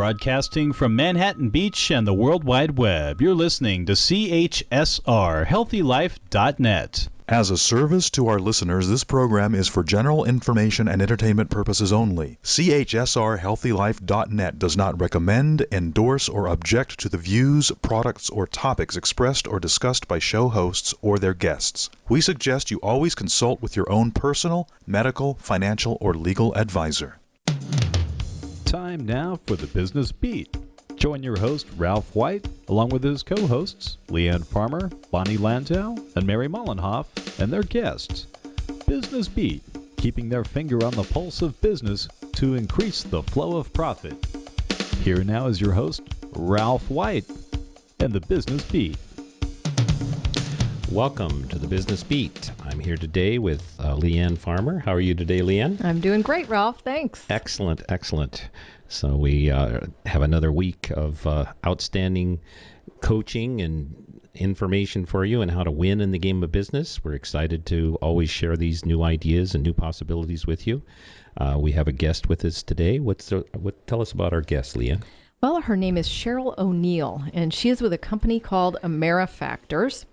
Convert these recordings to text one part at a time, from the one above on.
Broadcasting from Manhattan Beach and the World Wide Web, you're listening to CHSR HealthyLife.net. As a service to our listeners, this program is for general information and entertainment purposes only. CHSR HealthyLife.net does not recommend, endorse, or object to the views, products, or topics expressed or discussed by show hosts or their guests. We suggest you always consult with your own personal, medical, financial, or legal advisor. Time now for the Business Beat. Join your host, Ralph White, along with his co-hosts, Leanne Farmer, Bonnie Landau, and Mary Mollenhoff, and their guests. Business Beat, keeping their finger on the pulse of business to increase the flow of profit. Here now is your host, Ralph White, and the Business Beat. Welcome to the Business Beat. I'm here today with Leanne Farmer. How are you today, Leanne? I'm doing great, Ralph. Thanks. Excellent, excellent. So we have another week of outstanding coaching and information for you on how to win in the game of business. We're excited to always share these new ideas and new possibilities with you. We have a guest with us today. Tell us about our guest, Leanne. Well, her name is Cheryl O'Neill, and she is with a company called AmeriFactors.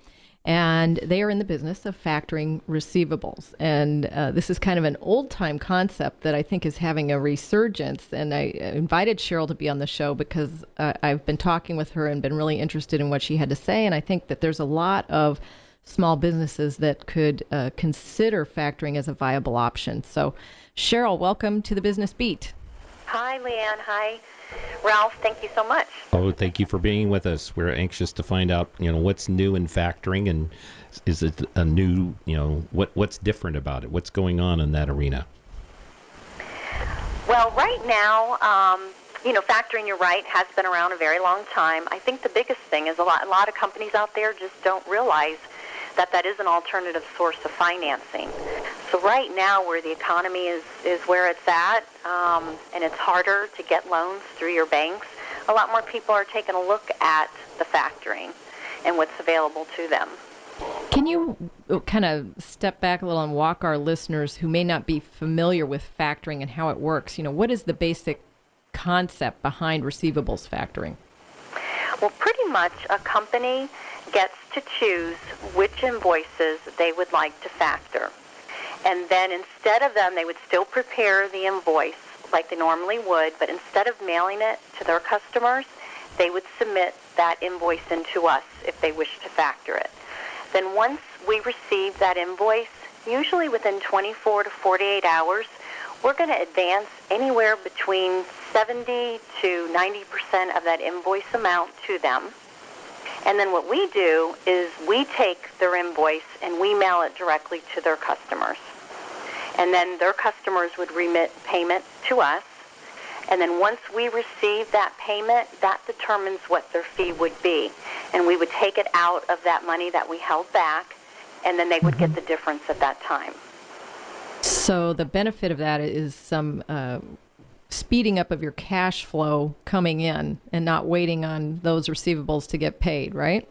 And they are in the business of factoring receivables. And this is kind of an old-time concept that I think is having a resurgence. And I invited Cheryl to be on the show because I've been talking with her and been really interested in what she had to say. And I think that there's a lot of small businesses that could consider factoring as a viable option. So, Cheryl, welcome to the Business Beat. Hi, Leanne. Hi, Ralph. Thank you so much. Oh, thank you for being with us. We're anxious to find out, what's new in factoring, and is it a new, what's different about it? What's going on in that arena? Well, right now, factoring, you're right, has been around a very long time. I think the biggest thing is a lot of companies out there just don't realize that is an alternative source of financing. So right now, where the economy is where it's at, and it's harder to get loans through your banks, a lot more people are taking a look at the factoring and what's available to them. Can you kind of step back a little and walk our listeners who may not be familiar with factoring and how it works? What is the basic concept behind receivables factoring? Well, pretty much a company gets to choose which invoices they would like to factor. And then instead of them, they would still prepare the invoice like they normally would, but instead of mailing it to their customers, they would submit that invoice into us if they wish to factor it. Then once we receive that invoice, usually within 24 to 48 hours, we're going to advance anywhere between 70 to 90% of that invoice amount to them. And then what we do is we take their invoice and we mail it directly to their customers. And then their customers would remit payment to us. And then once we receive that payment, that determines what their fee would be. And we would take it out of that money that we held back, and then they would get the difference at that time. So the benefit of that is some speeding up of your cash flow coming in and not waiting on those receivables to get paid, right?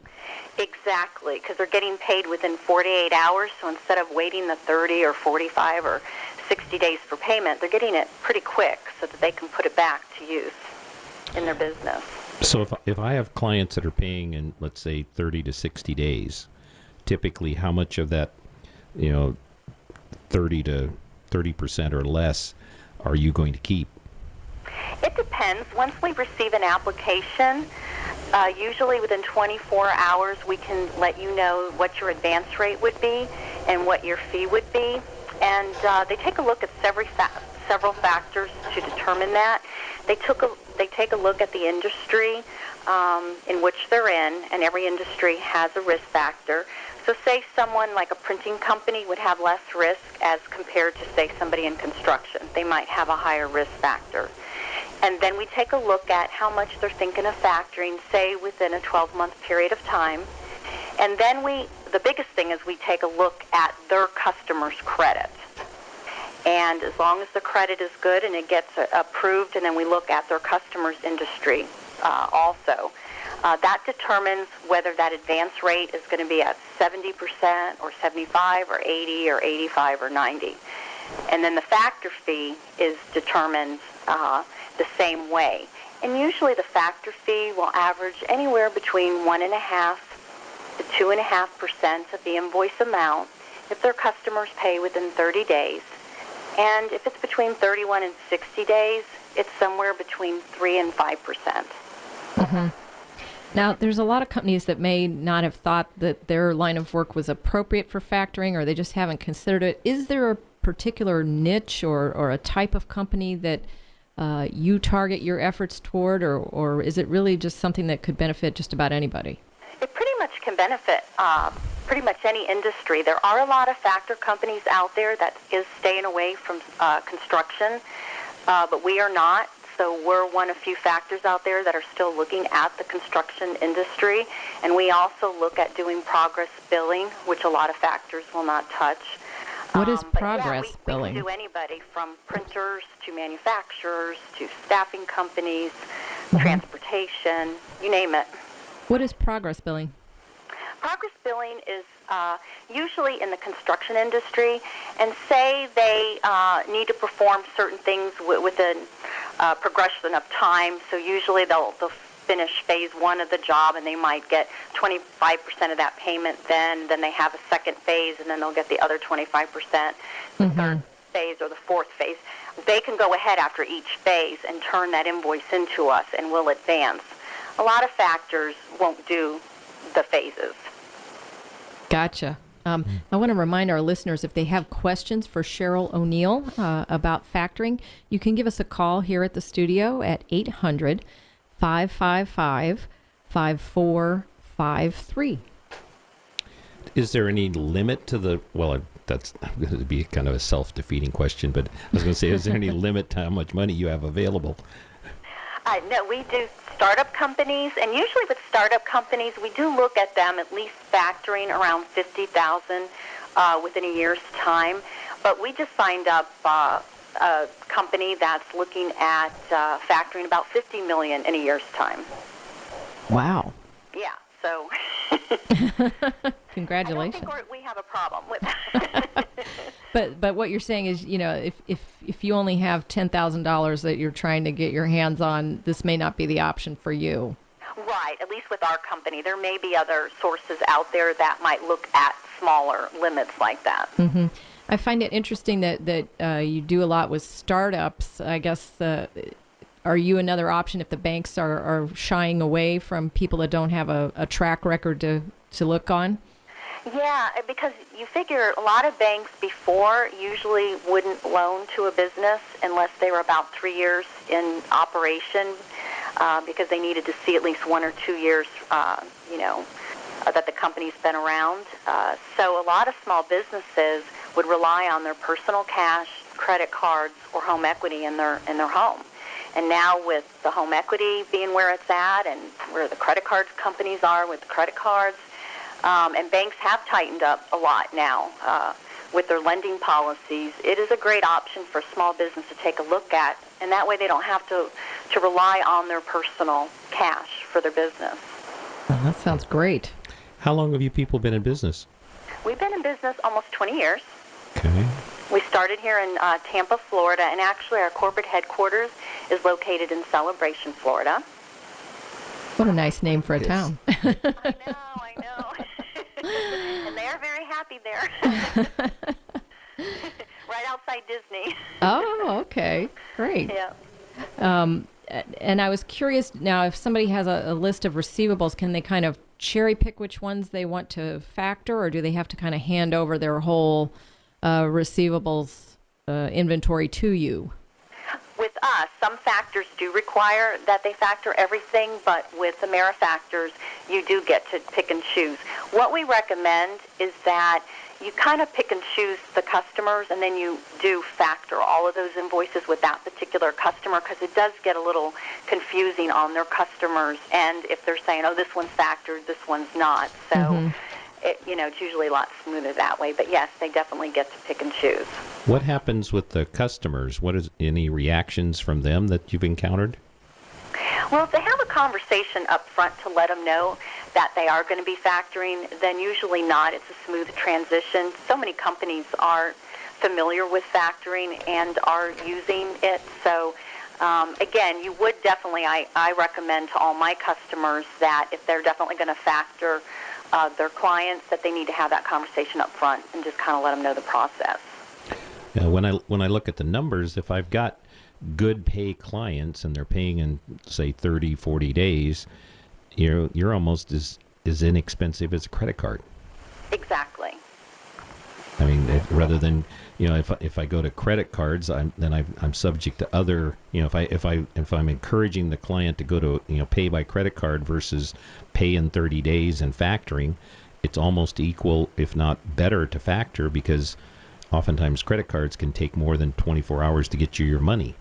Exactly, because they're getting paid within 48 hours, so instead of waiting the 30 or 45 or 60 days for payment, they're getting it pretty quick so that they can put it back to use in their business. So if I have clients that are paying in, let's say, 30 to 60 days, typically how much of that, 30% or less are you going to keep? It depends. Once we receive an application, usually within 24 hours, we can let you know what your advance rate would be and what your fee would be. And they take a look at several factors to determine that. They take a look at the industry in which they're in, and every industry has a risk factor. So say someone like a printing company would have less risk as compared to, say, somebody in construction. They might have a higher risk factor. And then we take a look at how much they're thinking of factoring, say, within a 12-month period of time. And then the biggest thing is we take a look at their customer's credit. And as long as the credit is good and it gets approved, and then we look at their customer's industry also, that determines whether that advance rate is going to be at 70% or 75 or 80 or 85 or 90. And then the factor fee is determined the same way. And usually the factor fee will average anywhere between 1.5% to 2.5% of the invoice amount if their customers pay within 30 days. And if it's between 31 and 60 days, it's somewhere between 3 and 5%. Mm-hmm. Now, there's a lot of companies that may not have thought that their line of work was appropriate for factoring, or they just haven't considered it. Is there a particular niche or a type of company that you target your efforts toward, or is it really just something that could benefit just about anybody? It pretty much can benefit pretty much any industry. There are a lot of factor companies out there that is staying away from construction, but we are not. So we're one of few factors out there that are still looking at the construction industry, and we also look at doing progress billing, which a lot of factors will not touch. What is progress billing? We can do anybody from printers to manufacturers to staffing companies, transportation, you name it. What is progress billing? Progress billing is usually in the construction industry, and say they need to perform certain things within progression of time. So usually they'll finish phase 1 of the job, and they might get 25% of that payment. Then they have a second phase, and then they'll get the other 25%. The third phase or the fourth phase, they can go ahead after each phase and turn that invoice into us, and we'll advance. A lot of factors won't do the phases. Gotcha. I want to remind our listeners, if they have questions for Cheryl O'Neill about factoring, you can give us a call here at the studio at 800-555-5453. Is there any limit to the, well, that's going to be kind of a self-defeating question, but I was going to say, is there any limit to how much money you have available? No, we do startup companies, and usually with startup companies, we do look at them at least factoring around $50,000 within a year's time. But we just signed up a company that's looking at factoring about $50 million in a year's time. Wow. Yeah. So. Congratulations. I don't think we have a problem with that. But what you're saying is, you know, if you only have $10,000 that you're trying to get your hands on, this may not be the option for you. Right, at least with our company. There may be other sources out there that might look at smaller limits like that. Mm-hmm. I find it interesting that you do a lot with startups. I guess, are you another option if the banks are shying away from people that don't have a track record to look on? Yeah, because you figure a lot of banks before usually wouldn't loan to a business unless they were about 3 years in operation, because they needed to see at least 1 or 2 years, that the company's been around. So a lot of small businesses would rely on their personal cash, credit cards, or home equity in their home. And now with the home equity being where it's at and where the credit card companies are with the credit cards, and banks have tightened up a lot now with their lending policies, it is a great option for small business to take a look at, and that way they don't have to rely on their personal cash for their business. Oh, that sounds great. How long have you people been in business? We've been in business almost 20 years. Okay. We started here in Tampa, Florida, and actually our corporate headquarters is located in Celebration, Florida. What a nice name for a town. I know. And they are very happy there. Right outside Disney. Oh, okay. Great. Yeah. And I was curious now, if somebody has a list of receivables, can they kind of cherry pick which ones they want to factor, or do they have to kind of hand over their whole receivables inventory to you? With us, some factors do require that they factor everything, but with AmeriFactors, you do get to pick and choose. What we recommend is that you kind of pick and choose the customers, and then you do factor all of those invoices with that particular customer, because it does get a little confusing on their customers, and if they're saying, oh, this one's factored, this one's not. So, it's usually a lot smoother that way. But, yes, they definitely get to pick and choose. What happens with the customers? What is any reactions from them that you've encountered? Well, if they have a conversation up front to let them know that they are going to be factoring, then usually not. It's a smooth transition. So many companies are familiar with factoring and are using it. So Again, you would definitely, I recommend to all my customers that if they're definitely going to factor their clients, that they need to have that conversation up front and just kind of let them know the process. Yeah, when I look at the numbers, if I've got good pay clients and they're paying in, say, 30, 40 days, you're almost as inexpensive as a credit card. Exactly. I mean, rather than, if I go to credit cards, I'm subject to other, if I'm encouraging the client to go to, pay by credit card versus pay in 30 days and factoring, it's almost equal, if not better, to factor, because oftentimes credit cards can take more than 24 hours to get you your money.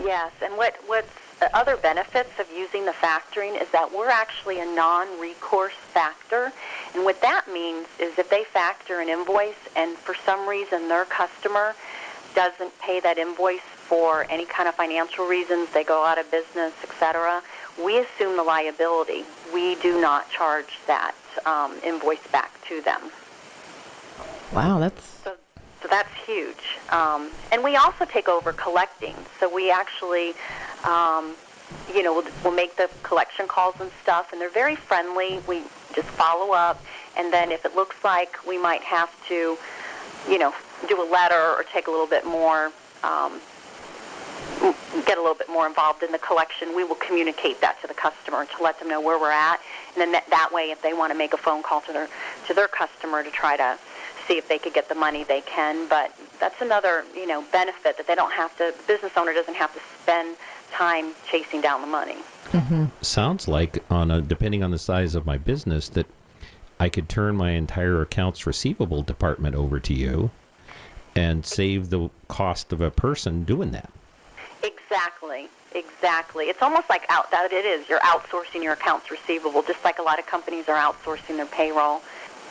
Yes, and what's the other benefits of using the factoring is that we're actually a non-recourse factor. And what that means is if they factor an invoice and for some reason their customer doesn't pay that invoice for any kind of financial reasons, they go out of business, etc., we assume the liability. We do not charge that invoice back to them. Wow, that's... So that's huge. And we also take over collecting. So we actually, we'll make the collection calls and stuff, and they're very friendly. We just follow up, and then if it looks like we might have to, do a letter or take a little bit more, get a little bit more involved in the collection, we will communicate that to the customer to let them know where we're at. And then that way, if they want to make a phone call to their customer to try to see if they could get the money, they can. But that's another, benefit that they don't have to, the business owner doesn't have to spend time chasing down the money. Mm-hmm. Sounds like, depending on the size of my business, that I could turn my entire accounts receivable department over to you and save the cost of a person doing that. Exactly. It's almost like you're outsourcing your accounts receivable, just like a lot of companies are outsourcing their payroll,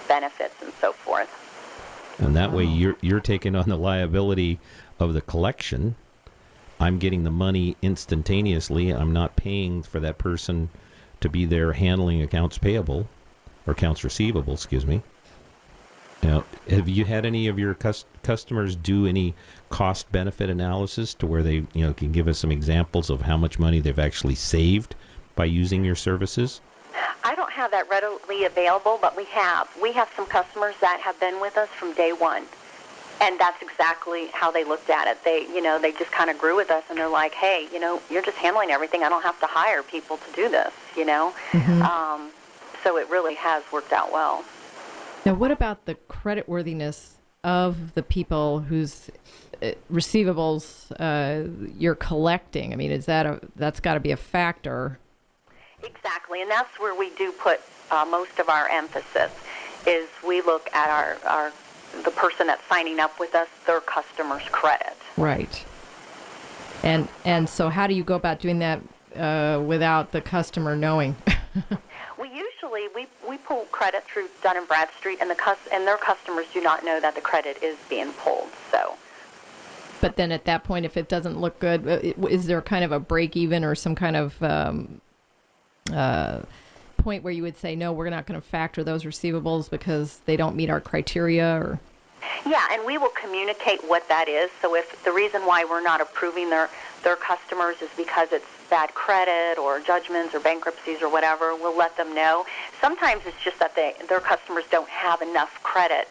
benefits, and so forth. And that way you're taking on the liability of the collection. I'm getting the money instantaneously. I'm not paying for that person to be there handling accounts payable or accounts receivable, excuse me. Now, have you had any of your customers do any cost benefit analysis to where they, can give us some examples of how much money they've actually saved by using your services? I don't have that readily available, but we have. We have some customers that have been with us from day one, and that's exactly how they looked at it. They just kind of grew with us, and they're like, hey, you're just handling everything. I don't have to hire people to do this, Mm-hmm. So it really has worked out well. Now, what about the creditworthiness of the people whose receivables you're collecting? I mean, that's got to be a factor. Exactly, and that's where we do put most of our emphasis. Is we look at the person that's signing up with us, their customer's credit. Right. And so, how do you go about doing that without the customer knowing? We pull credit through Dun & Bradstreet, and their customers do not know that the credit is being pulled. So. But then at that point, if it doesn't look good, is there kind of a break even or some kind of point where you would say, no, we're not going to factor those receivables because they don't meet our criteria? Or yeah, and we will communicate what that is. So if the reason why we're not approving their customers is because it's bad credit or judgments or bankruptcies or whatever, we'll let them know. Sometimes it's just that their customers don't have enough credit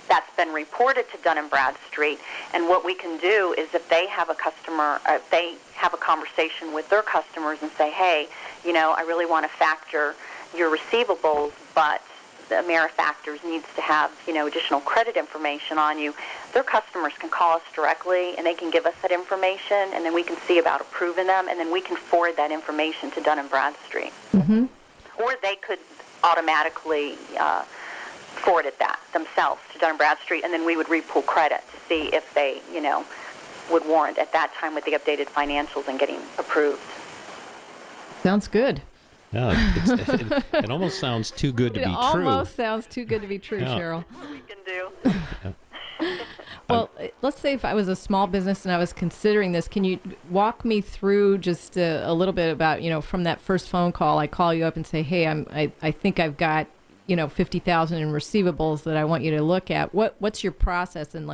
that's been reported to Dun & Bradstreet. And what we can do is if they have a customer, if they have a conversation with their customers and say, hey, I really want to factor your receivables, but the AmeriFactors needs to have, additional credit information on you, their customers can call us directly, and they can give us that information, and then we can see about approving them, and then we can forward that information to Dun & Bradstreet. Mm-hmm. Or they could automatically forward it that themselves to Dun & Bradstreet, and then we would repull credit to see if they, would warrant at that time with the updated financials and getting approved. Sounds good. Yeah, it almost sounds too good to be true. It almost sounds too good to be true, Yeah. Cheryl. We can do. Well, let's say if I was a small business and I was considering this, can you walk me through just a little bit about, from that first phone call, I call you up and say, hey, I think I've got, 50,000 in receivables that I want you to look at. What's your process, and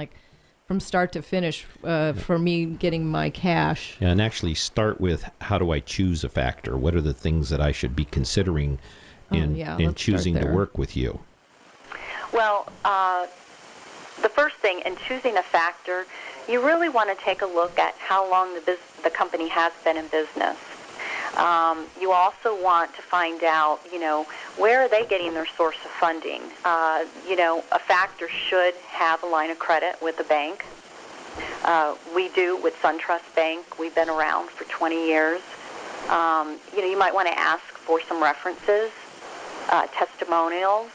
from start to finish for me getting my cash. And actually start with, how do I choose a factor? What are the things that I should be considering in let's choosing start to there. work with you? Well, the first thing in choosing a factor, you really want to take a look at how long the company has been in business. You also want to find out, where are they getting their source of funding? A factor should have a line of credit with the bank. We do with SunTrust Bank. We've been around for 20 years. You might want to ask for some references, testimonials.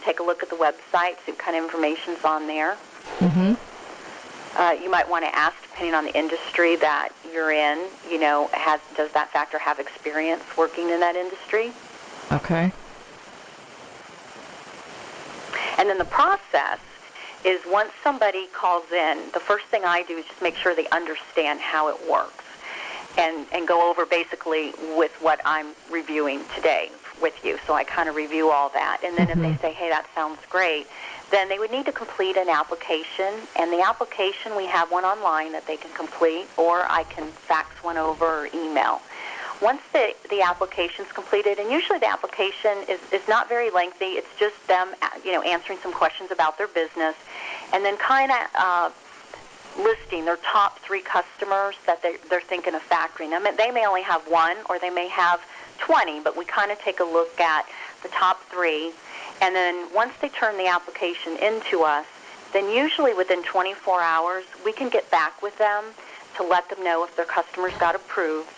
Take a look at the website, see what kind of information's on there. Mm-hmm. You might want to ask, depending on the industry that you're in, does that factor have experience working in that industry? Okay. And then the process is, once somebody calls in, the first thing I do is just make sure they understand how it works and go over basically with what I'm reviewing today with you. So I kind of review all that. And then if they say, hey, that sounds great, then they would need to complete an application. And the application, we have one online that they can complete, or I can fax one over or email. Once the application's completed, and usually the application is not very lengthy, it's just them, answering some questions about their business, and then kind of listing their top 3 customers that they're thinking of factoring. I mean, they may only have 1 or they may have 20, but we kind of take a look at the top 3. And then once they turn the application into us, then usually within 24 hours, we can get back with them to let them know if their customers got approved.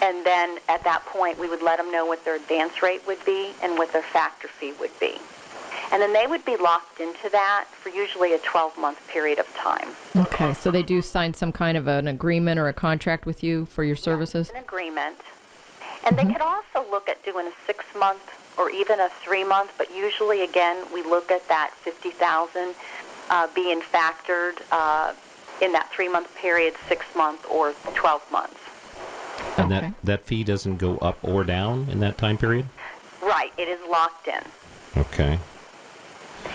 And then at that point, we would let them know what their advance rate would be and what their factor fee would be. And then they would be locked into that for usually a 12-month period of time. Okay, so they do sign some kind of an agreement or a contract with you for your services? Yes, an agreement. And they could also look at doing a 6-month or even a 3-month, but usually, again, we look at that $50,000 being factored in that 3-month period, 6-month, or 12 months. And Okay. that fee doesn't go up or down in that time period? Right, it is locked in. Okay.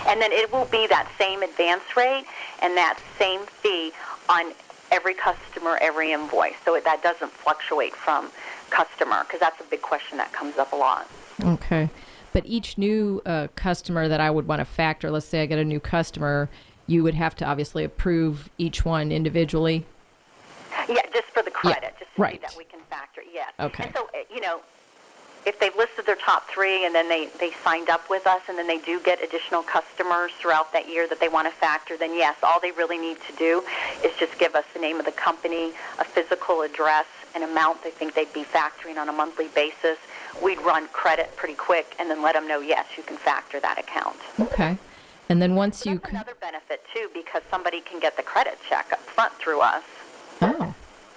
And then it will be that same advance rate and that same fee on every customer, every invoice. So that doesn't fluctuate from customer, because that's a big question that comes up a lot. Okay. But each new customer that I would want to factor, let's say I get a new customer, you would have to obviously approve each one individually? Yeah, just for the credit, just to right. see that we can factor it, yes. Okay. And so, if they've listed their top 3 and then they signed up with us and then they do get additional customers throughout that year that they want to factor, then yes, all they really need to do is just give us the name of the company, a physical address, an amount they think they'd be factoring on a monthly basis. We'd run credit pretty quick and then let them know, yes, you can factor that account. Okay. And then once you... That's another benefit, too, because somebody can get the credit check up front through us. Oh.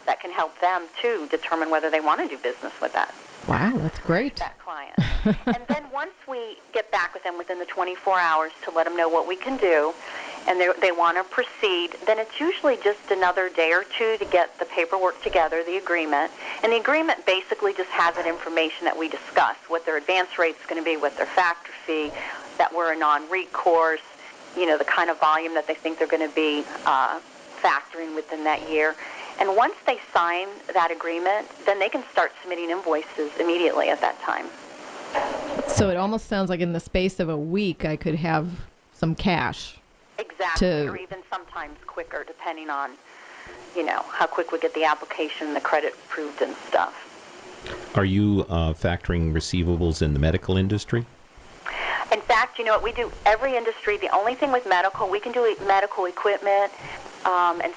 That can help them, too, determine whether they want to do business with that. Wow, that's great. That client. And then once we get back with them within the 24 hours to let them know what we can do, and they want to proceed, then it's usually just another day or 2 to get the paperwork together, the agreement. And the agreement basically just has that information that we discussed, what their advance rate's going to be, what their factor fee, that we're a non-recourse, the kind of volume that they think they're going to be factoring within that year. And once they sign that agreement, then they can start submitting invoices immediately at that time. So it almost sounds like in the space of a week I could have some cash. Exactly, or even sometimes quicker, depending on, how quick we get the application, the credit approved and stuff. Are you factoring receivables in the medical industry? In fact, we do every industry. The only thing with medical, we can do medical equipment and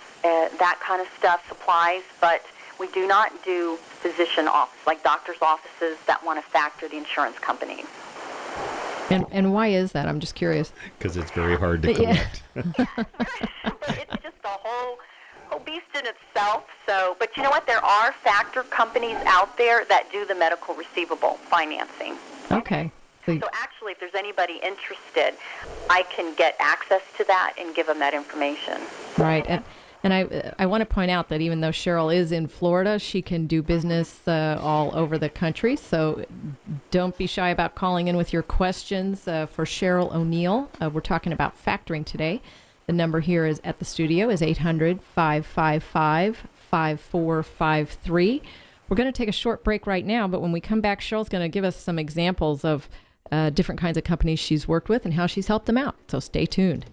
that kind of stuff, supplies, but we do not do physician office, like doctor's offices that want to factor the insurance companies. And why is that? I'm just curious. Because it's very hard to collect. It's just a whole beast in itself. So, but you know what? There are factor companies out there that do the medical receivable financing. Okay. So actually, if there's anybody interested, I can get access to that and give them that information. Right. And I want to point out that even though Cheryl is in Florida, she can do business all over the country. So don't be shy about calling in with your questions for Cheryl O'Neill. We're talking about factoring today. The number here is at the studio is 800-555-5453. We're going to take a short break right now, but when we come back, Cheryl's going to give us some examples of different kinds of companies she's worked with and how she's helped them out. So stay tuned.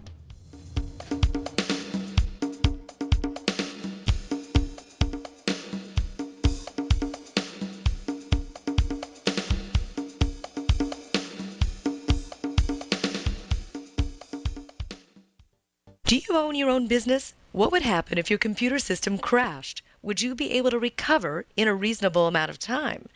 Do you own your own business? What would happen if your computer system crashed? Would you be able to recover in a reasonable amount of time?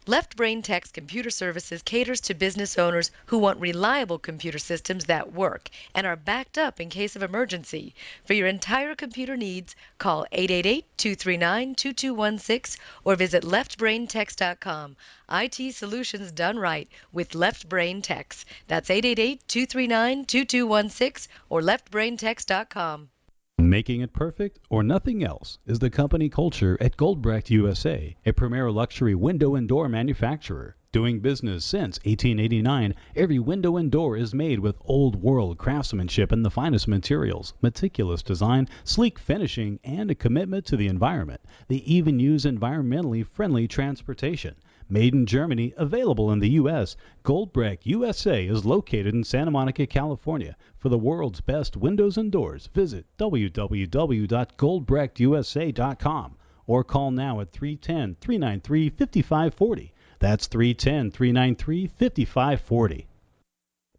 Left Brain Tech's computer services caters to business owners who want reliable computer systems that work and are backed up in case of emergency. For your entire computer needs, call 888-239-2216 or visit leftbraintechs.com. IT solutions done right with Left Brain Techs. That's 888-239-2216 or leftbraintechs.com. Making it perfect or nothing else is the company culture at Goldbrecht USA, a premier luxury window and door manufacturer. Doing business since 1889, every window and door is made with old-world craftsmanship and the finest materials, meticulous design, sleek finishing, and a commitment to the environment. They even use environmentally friendly transportation. Made in Germany, available in the U.S., Goldbrecht USA is located in Santa Monica, California. For the world's best windows and doors, visit www.goldbrechtusa.com or call now at 310-393-5540. That's 310-393-5540.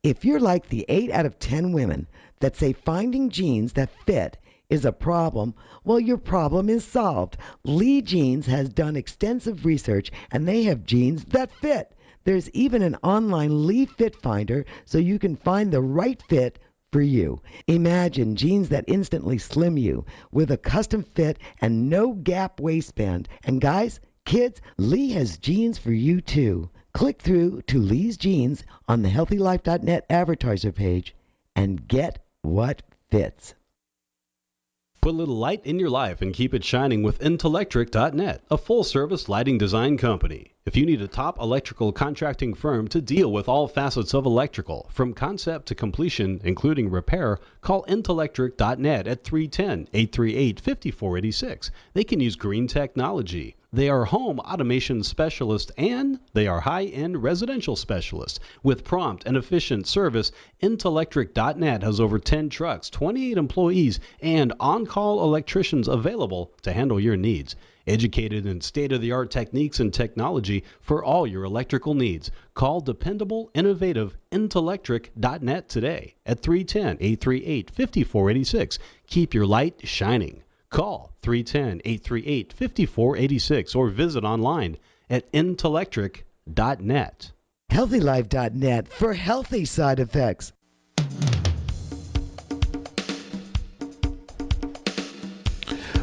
If you're like the 8 out of 10 women that say finding jeans that fit is a problem, well, your problem is solved. Lee Jeans has done extensive research, and they have jeans that fit. There's even an online Lee Fit Finder so you can find the right fit for you. Imagine jeans that instantly slim you with a custom fit and no gap waistband. And guys, kids, Lee has jeans for you too. Click through to Lee's Jeans on the HealthyLife.net advertiser page and get what fits. Put a little light in your life and keep it shining with Intellectric.net, a full-service lighting design company. If you need a top electrical contracting firm to deal with all facets of electrical, from concept to completion, including repair, call Intellectric.net at 310-838-5486. They can use green technology. They are home automation specialists and they are high-end residential specialists. With prompt and efficient service, Intellectric.net has over 10 trucks, 28 employees, and on-call electricians available to handle your needs. Educated in state-of-the-art techniques and technology for all your electrical needs. Call dependable, innovative Intellectric.net today at 310-838-5486. Keep your light shining. Call 310-838-5486 or visit online at Intellectric.net. HealthyLife.net for healthy side effects.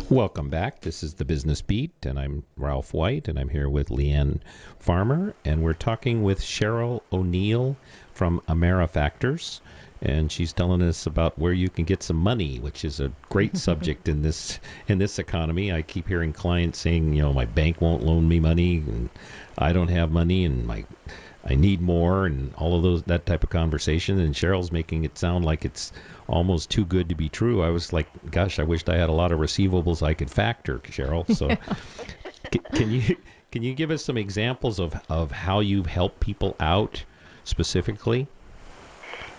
Welcome back. This is the Business Beat, and I'm Ralph White, and I'm here with Leanne Farmer, and we're talking with Cheryl O'Neill from AmeriFactors, and she's telling us about where you can get some money, which is a great subject in this economy. I keep hearing clients saying, my bank won't loan me money, and I don't have money, and I need more, and all of that type of conversation. And Cheryl's making it sound like it's almost too good to be true. I was like, gosh, I wished I had a lot of receivables I could factor, Cheryl. So can you give us some examples of how you've helped people out specifically?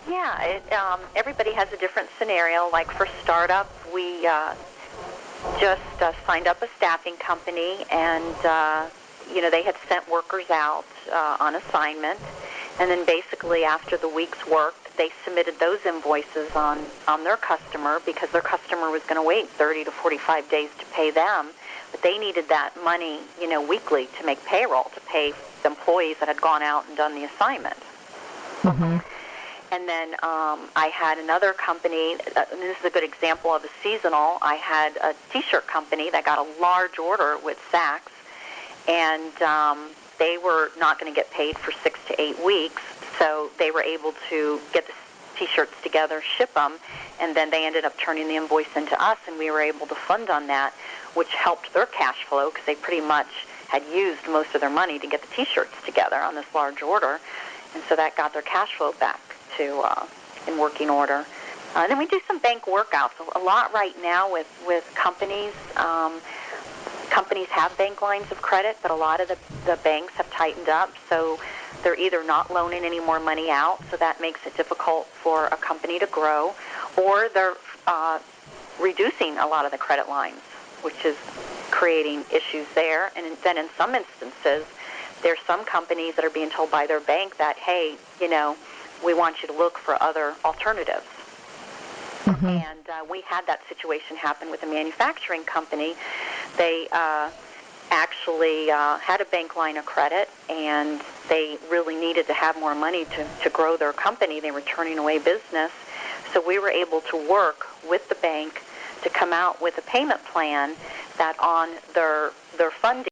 Yeah, everybody has a different scenario. Like for startup, we just signed up a staffing company, and they had sent workers out on assignment, and then basically after the week's work, they submitted those invoices on their customer because their customer was going to wait 30 to 45 days to pay them, but they needed that money, weekly to make payroll, to pay the employees that had gone out and done the assignment. Mm-hmm. And then I had another company, and this is a good example of a seasonal. I had a T-shirt company that got a large order with Saks, and they were not going to get paid for 6 to 8 weeks, so they were able to get the T-shirts together, ship them, and then they ended up turning the invoice into us, and we were able to fund on that, which helped their cash flow because they pretty much had used most of their money to get the T-shirts together on this large order, and so that got their cash flow back to in working order. Then we do some bank workouts. A lot right now with companies. Companies have bank lines of credit, but a lot of the banks have tightened up, so they're either not loaning any more money out, so that makes it difficult for a company to grow, or they're reducing a lot of the credit lines, which is creating issues there. And then in some instances, there's some companies that are being told by their bank that, hey, we want you to look for other alternatives. Mm-hmm. And we had that situation happen with a manufacturing company. They actually had a bank line of credit, and they really needed to have more money to grow their company. They were turning away business. So we were able to work with the bank to come out with a payment plan that on their funding